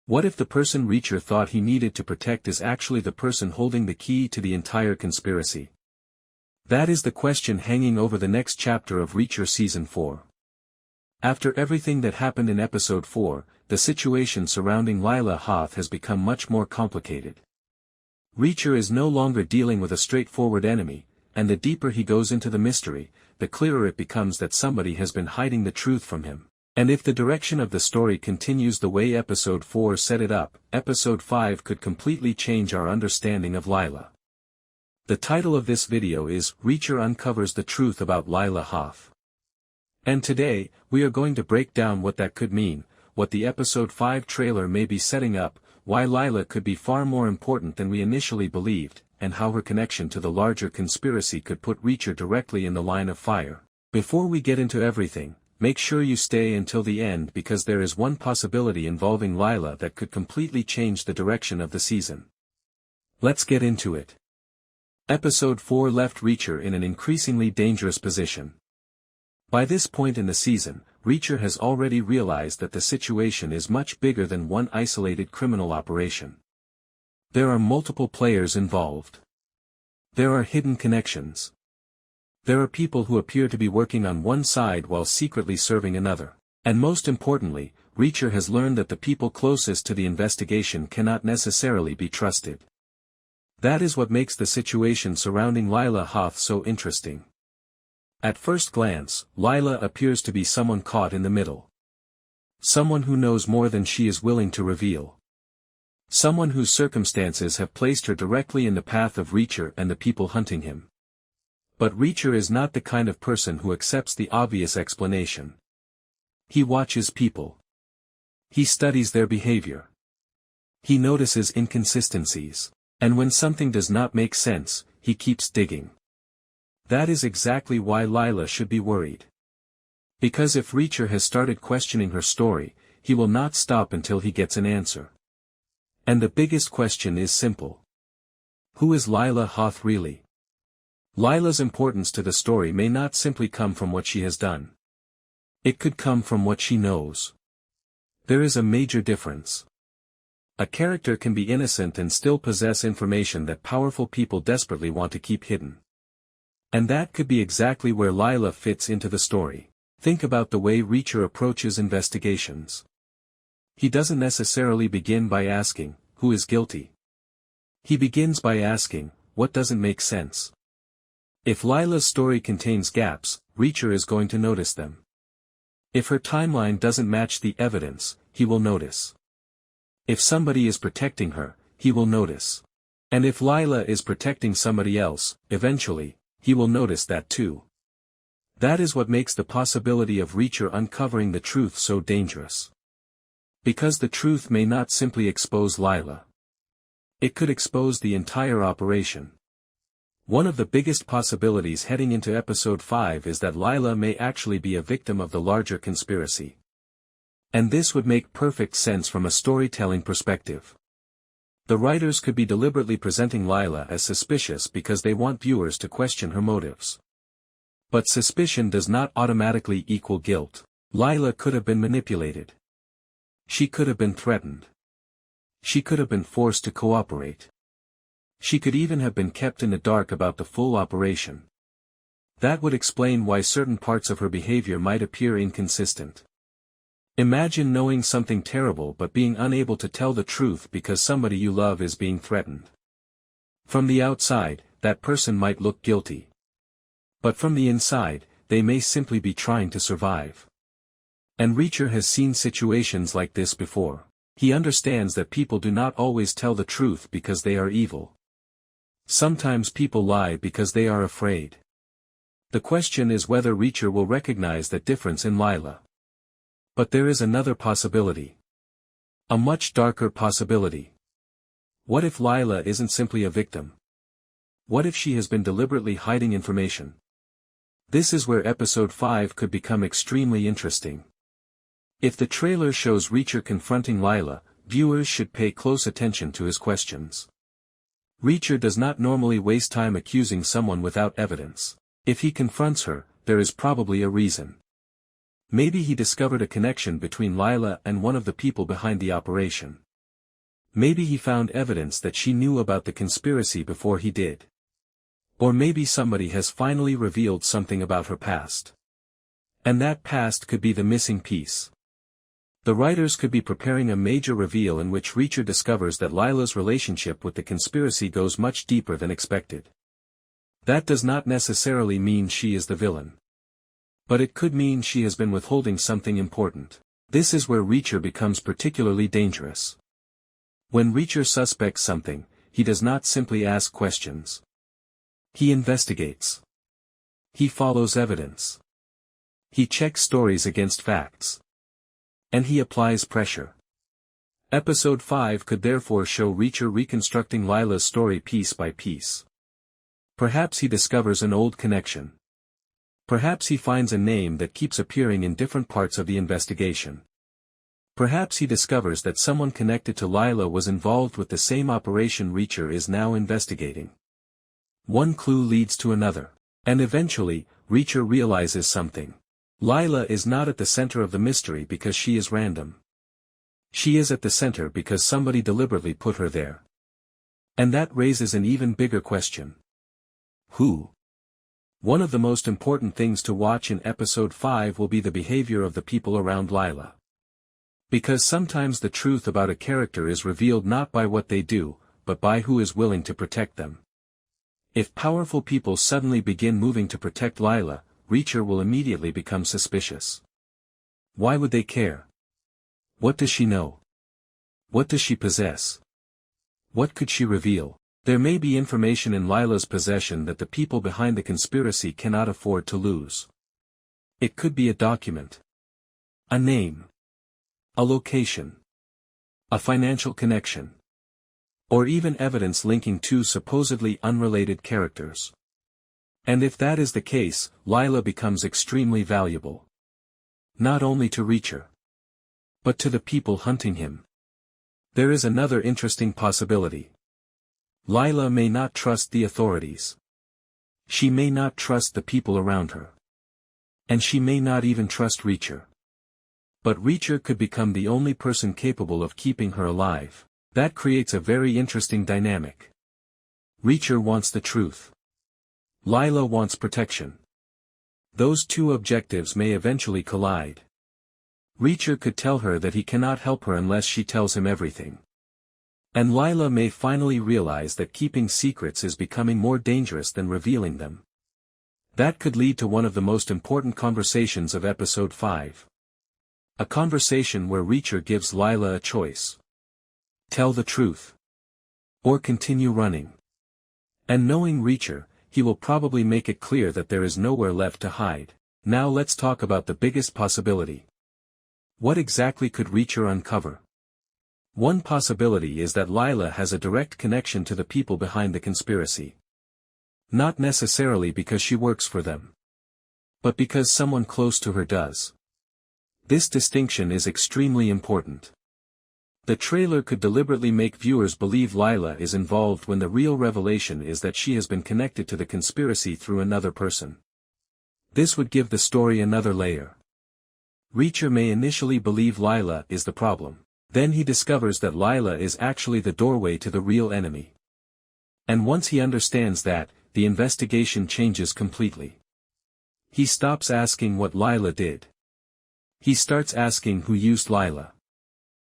What if the person Reacher thought he needed to protect is actually the person holding the key to the entire conspiracy? That is the question hanging over the next chapter of Reacher Season 4. After everything that happened in Episode 4, the situation surrounding Lila Hoth has become much more complicated. Reacher is no longer dealing with a straightforward enemy, and the deeper he goes into the mystery, the clearer it becomes that somebody has been hiding the truth from him. And if the direction of the story continues the way Episode 4 set it up, Episode 5 could completely change our understanding of Lila. The title of this video is Reacher Uncovers the Truth About Lila Hoth. And today, we are going to break down what that could mean, what the Episode 5 trailer may be setting up, why Lila could be far more important than we initially believed, and how her connection to the larger conspiracy could put Reacher directly in the line of fire. Before we get into everything, make sure you stay until the end because there is one possibility involving Lila that could completely change the direction of the season. Let's get into it. Episode 4 left Reacher in an increasingly dangerous position. By this point in the season, Reacher has already realized that the situation is much bigger than one isolated criminal operation. There are multiple players involved. There are hidden connections. There are people who appear to be working on one side while secretly serving another. And most importantly, Reacher has learned that the people closest to the investigation cannot necessarily be trusted. That is what makes the situation surrounding Lila Hoth so interesting. At first glance, Lila appears to be someone caught in the middle. Someone who knows more than she is willing to reveal. Someone whose circumstances have placed her directly in the path of Reacher and the people hunting him. But Reacher is not the kind of person who accepts the obvious explanation. He watches people. He studies their behavior. He notices inconsistencies. And when something does not make sense, he keeps digging. That is exactly why Lila should be worried. Because if Reacher has started questioning her story, he will not stop until he gets an answer. And the biggest question is simple. Who is Lila Hoth really? Lila's importance to the story may not simply come from what she has done. It could come from what she knows. There is a major difference. A character can be innocent and still possess information that powerful people desperately want to keep hidden. And that could be exactly where Lila fits into the story. Think about the way Reacher approaches investigations. He doesn't necessarily begin by asking, who is guilty? He begins by asking, what doesn't make sense? If Lila's story contains gaps, Reacher is going to notice them. If her timeline doesn't match the evidence, he will notice. If somebody is protecting her, he will notice. And if Lila is protecting somebody else, eventually, he will notice that too. That is what makes the possibility of Reacher uncovering the truth so dangerous. Because the truth may not simply expose Lila. It could expose the entire operation. One of the biggest possibilities heading into Episode 5 is that Lila may actually be a victim of the larger conspiracy. And this would make perfect sense from a storytelling perspective. The writers could be deliberately presenting Lila as suspicious because they want viewers to question her motives. But suspicion does not automatically equal guilt. Lila could have been manipulated. She could have been threatened. She could have been forced to cooperate. She could even have been kept in the dark about the full operation. That would explain why certain parts of her behavior might appear inconsistent. Imagine knowing something terrible but being unable to tell the truth because somebody you love is being threatened. From the outside, that person might look guilty. But from the inside, they may simply be trying to survive. And Reacher has seen situations like this before. He understands that people do not always tell the truth because they are evil. Sometimes people lie because they are afraid. The question is whether Reacher will recognize that difference in Lila. But there is another possibility. A much darker possibility. What if Lila isn't simply a victim? What if she has been deliberately hiding information? This is where Episode 5 could become extremely interesting. If the trailer shows Reacher confronting Lila, viewers should pay close attention to his questions. Reacher does not normally waste time accusing someone without evidence. If he confronts her, there is probably a reason. Maybe he discovered a connection between Lila and one of the people behind the operation. Maybe he found evidence that she knew about the conspiracy before he did. Or maybe somebody has finally revealed something about her past. And that past could be the missing piece. The writers could be preparing a major reveal in which Reacher discovers that Lila's relationship with the conspiracy goes much deeper than expected. That does not necessarily mean she is the villain. But it could mean she has been withholding something important. This is where Reacher becomes particularly dangerous. When Reacher suspects something, he does not simply ask questions. He investigates. He follows evidence. He checks stories against facts. And he applies pressure. Episode 5 could therefore show Reacher reconstructing Lila's story piece by piece. Perhaps he discovers an old connection. Perhaps he finds a name that keeps appearing in different parts of the investigation. Perhaps he discovers that someone connected to Lila was involved with the same operation Reacher is now investigating. One clue leads to another. And eventually, Reacher realizes something. Lila is not at the center of the mystery because she is random. She is at the center because somebody deliberately put her there. And that raises an even bigger question. Who? One of the most important things to watch in episode 5 will be the behavior of the people around Lila. Because sometimes the truth about a character is revealed not by what they do, but by who is willing to protect them. If powerful people suddenly begin moving to protect Lila, Reacher will immediately become suspicious. Why would they care? What does she know? What does she possess? What could she reveal? There may be information in Lila's possession that the people behind the conspiracy cannot afford to lose. It could be a document. A name. A location. A financial connection. Or even evidence linking two supposedly unrelated characters. And if that is the case, Lila becomes extremely valuable. Not only to Reacher, but to the people hunting him. There is another interesting possibility. Lila may not trust the authorities. She may not trust the people around her. And she may not even trust Reacher. But Reacher could become the only person capable of keeping her alive. That creates a very interesting dynamic. Reacher wants the truth. Lila wants protection. Those two objectives may eventually collide. Reacher could tell her that he cannot help her unless she tells him everything. And Lila may finally realize that keeping secrets is becoming more dangerous than revealing them. That could lead to one of the most important conversations of episode 5. A conversation where Reacher gives Lila a choice. Tell the truth. Or continue running. And knowing Reacher, he will probably make it clear that there is nowhere left to hide. Now let's talk about the biggest possibility. What exactly could Reacher uncover? One possibility is that Lila has a direct connection to the people behind the conspiracy. Not necessarily because she works for them. But because someone close to her does. This distinction is extremely important. The trailer could deliberately make viewers believe Lila is involved when the real revelation is that she has been connected to the conspiracy through another person. This would give the story another layer. Reacher may initially believe Lila is the problem. Then he discovers that Lila is actually the doorway to the real enemy. And once he understands that, the investigation changes completely. He stops asking what Lila did. He starts asking who used Lila.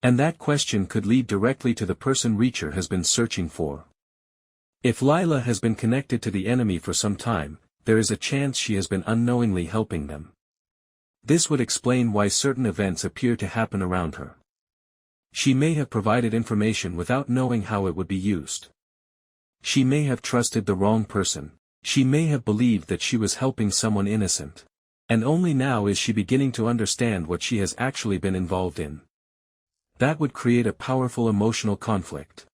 And that question could lead directly to the person Reacher has been searching for. If Lila has been connected to the enemy for some time, there is a chance she has been unknowingly helping them. This would explain why certain events appear to happen around her. She may have provided information without knowing how it would be used. She may have trusted the wrong person. She may have believed that she was helping someone innocent. And only now is she beginning to understand what she has actually been involved in. That would create a powerful emotional conflict.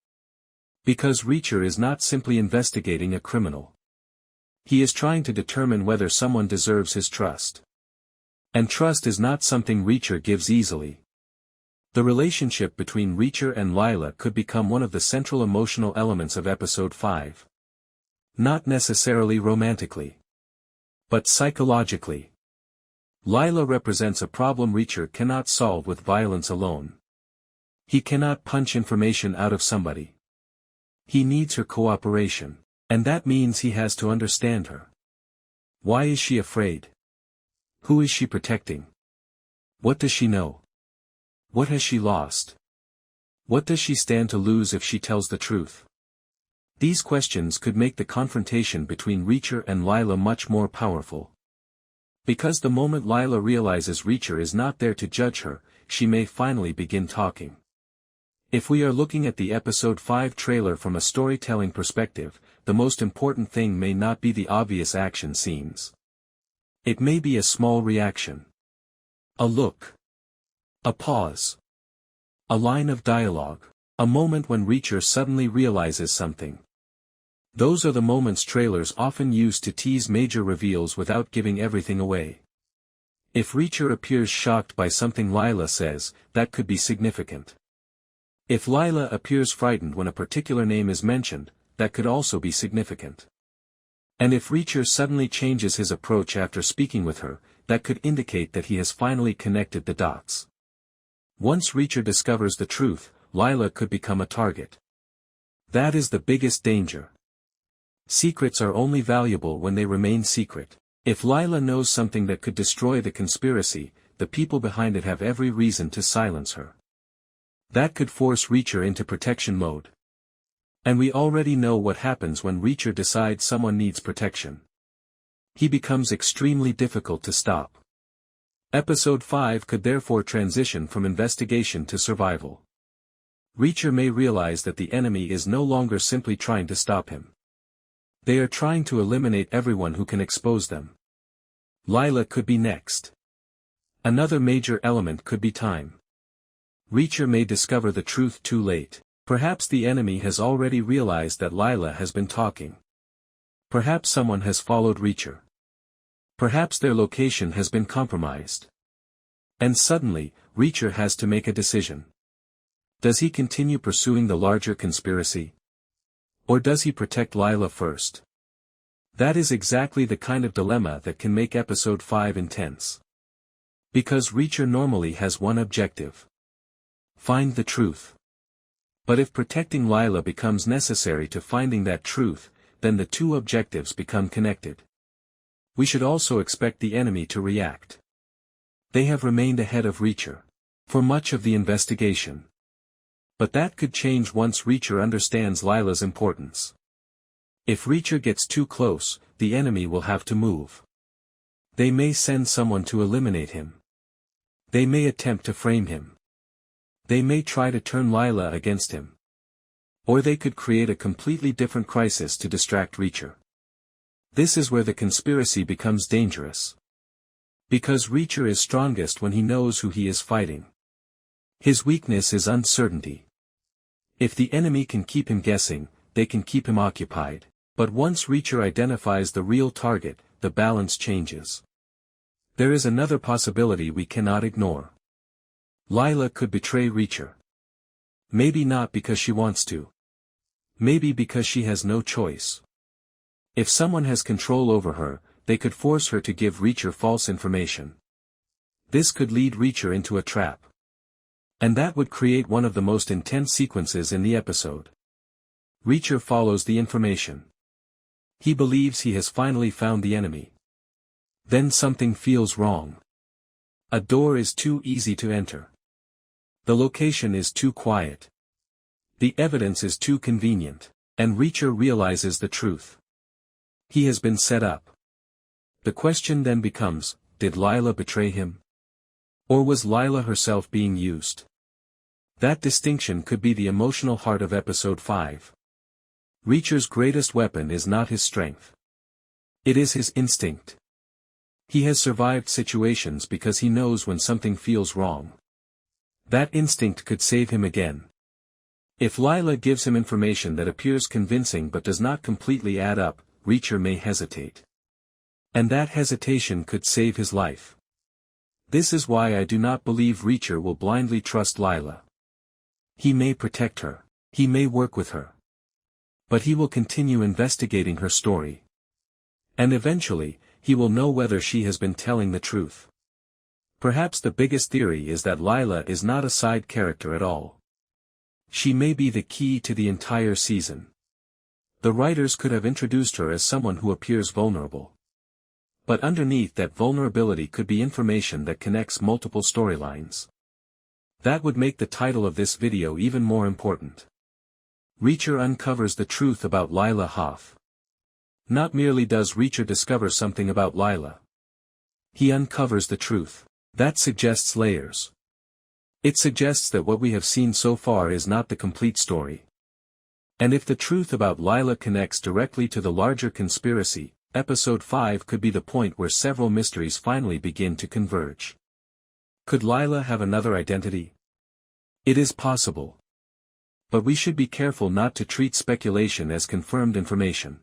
Because Reacher is not simply investigating a criminal. He is trying to determine whether someone deserves his trust. And trust is not something Reacher gives easily. The relationship between Reacher and Lila could become one of the central emotional elements of episode 5. Not necessarily romantically. But psychologically. Lila represents a problem Reacher cannot solve with violence alone. He cannot punch information out of somebody. He needs her cooperation. And that means he has to understand her. Why is she afraid? Who is she protecting? What does she know? What has she lost? What does she stand to lose if she tells the truth? These questions could make the confrontation between Reacher and Lila much more powerful. Because the moment Lila realizes Reacher is not there to judge her, she may finally begin talking. If we are looking at the episode 5 trailer from a storytelling perspective, the most important thing may not be the obvious action scenes. It may be a small reaction. A look. A pause. A line of dialogue. A moment when Reacher suddenly realizes something. Those are the moments trailers often use to tease major reveals without giving everything away. If Reacher appears shocked by something Lila says, that could be significant. If Lila appears frightened when a particular name is mentioned, that could also be significant. And if Reacher suddenly changes his approach after speaking with her, that could indicate that he has finally connected the dots. Once Reacher discovers the truth, Lila could become a target. That is the biggest danger. Secrets are only valuable when they remain secret. If Lila knows something that could destroy the conspiracy, the people behind it have every reason to silence her. That could force Reacher into protection mode. And we already know what happens when Reacher decides someone needs protection. He becomes extremely difficult to stop. Episode 5 could therefore transition from investigation to survival. Reacher may realize that the enemy is no longer simply trying to stop him. They are trying to eliminate everyone who can expose them. Lila could be next. Another major element could be time. Reacher may discover the truth too late. Perhaps the enemy has already realized that Lila has been talking. Perhaps someone has followed Reacher. Perhaps their location has been compromised. And suddenly, Reacher has to make a decision. Does he continue pursuing the larger conspiracy? Or does he protect Lila first? That is exactly the kind of dilemma that can make episode 5 intense. Because Reacher normally has one objective. Find the truth. But if protecting Lila becomes necessary to finding that truth, then the two objectives become connected. We should also expect the enemy to react. They have remained ahead of Reacher for much of the investigation. But that could change once Reacher understands Lila's importance. If Reacher gets too close, the enemy will have to move. They may send someone to eliminate him. They may attempt to frame him. They may try to turn Lila against him. Or they could create a completely different crisis to distract Reacher. This is where the conspiracy becomes dangerous. Because Reacher is strongest when he knows who he is fighting. His weakness is uncertainty. If the enemy can keep him guessing, they can keep him occupied. But once Reacher identifies the real target, the balance changes. There is another possibility we cannot ignore. Lila could betray Reacher. Maybe not because she wants to. Maybe because she has no choice. If someone has control over her, they could force her to give Reacher false information. This could lead Reacher into a trap. And that would create one of the most intense sequences in the episode. Reacher follows the information. He believes he has finally found the enemy. Then something feels wrong. A door is too easy to enter. The location is too quiet. The evidence is too convenient. And Reacher realizes the truth. He has been set up. The question then becomes, did Lila betray him? Or was Lila herself being used? That distinction could be the emotional heart of episode 5. Reacher's greatest weapon is not his strength. It is his instinct. He has survived situations because he knows when something feels wrong. That instinct could save him again. If Lila gives him information that appears convincing but does not completely add up, Reacher may hesitate. And that hesitation could save his life. This is why I do not believe Reacher will blindly trust Lila. He may protect her. He may work with her. But he will continue investigating her story. And eventually, he will know whether she has been telling the truth. Perhaps the biggest theory is that Lila is not a side character at all. She may be the key to the entire season. The writers could have introduced her as someone who appears vulnerable. But underneath that vulnerability could be information that connects multiple storylines. That would make the title of this video even more important. Reacher uncovers the truth about Lila Hoth. Not merely does Reacher discover something about Lila. He uncovers the truth. That suggests layers. It suggests that what we have seen so far is not the complete story. And if the truth about Lila connects directly to the larger conspiracy, Episode 5 could be the point where several mysteries finally begin to converge. Could Lila have another identity? It is possible. But we should be careful not to treat speculation as confirmed information.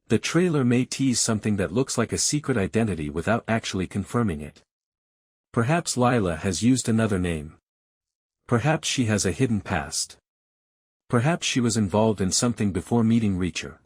The trailer may tease something that looks like a secret identity without actually confirming it. Perhaps Lila has used another name. Perhaps she has a hidden past. Perhaps she was involved in something before meeting Reacher.